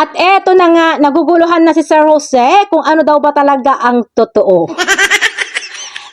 At eto na nga, naguguluhan na si Sir Jose kung ano daw ba talaga ang totoo.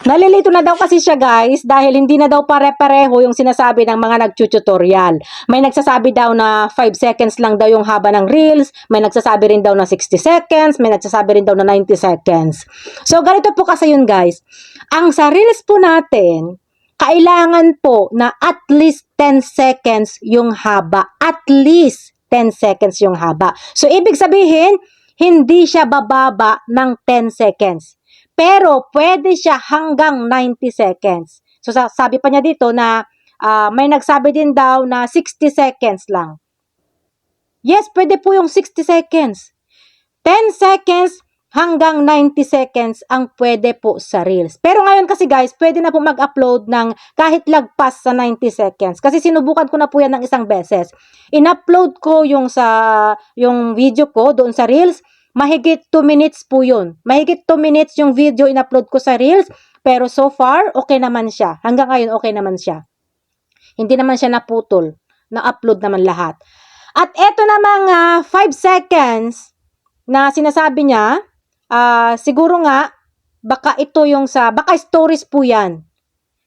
Nalilito na daw kasi siya guys dahil hindi na daw pare-pareho yung sinasabi ng mga nag-tutorial. May nagsasabi daw na 5 seconds lang daw yung haba ng reels, may nagsasabi rin daw na 60 seconds, may nagsasabi rin daw na 90 seconds. So ganito po kasi yun guys. Ang sa reels po natin, kailangan po na at least 10 seconds yung haba. At least 10 seconds yung haba. So ibig sabihin, hindi siya bababa ng 10 seconds. Pero pwede siya hanggang 90 seconds. So sabi pa niya dito na may nagsabi din daw na 60 seconds lang. Yes, pwede po yung 60 seconds. 10 seconds hanggang 90 seconds ang pwede po sa Reels. Pero ngayon kasi guys, pwede na po mag-upload ng kahit lagpas sa 90 seconds. Kasi sinubukan ko na po yan ng isang beses. In-upload ko yung video ko doon sa Reels. Mahigit 2 minutes po yun. Mahigit 2 minutes yung video in-upload ko sa Reels. Pero so far, okay naman siya. Hanggang ngayon, okay naman siya. Hindi naman siya naputol. Na-upload naman lahat. At eto namang 5 seconds na sinasabi niya, siguro nga, baka stories po yan.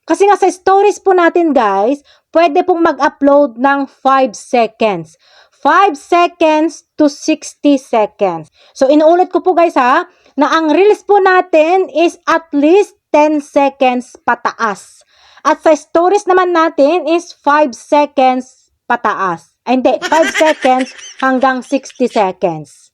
Kasi nga sa stories po natin guys, pwede pong mag-upload ng 5 seconds. 5 seconds to 60 seconds. So, inuulit ko po guys na ang reels po natin is at least 10 seconds pataas. At sa stories naman natin is 5 seconds pataas. Ay, hindi, 5 seconds hanggang 60 seconds.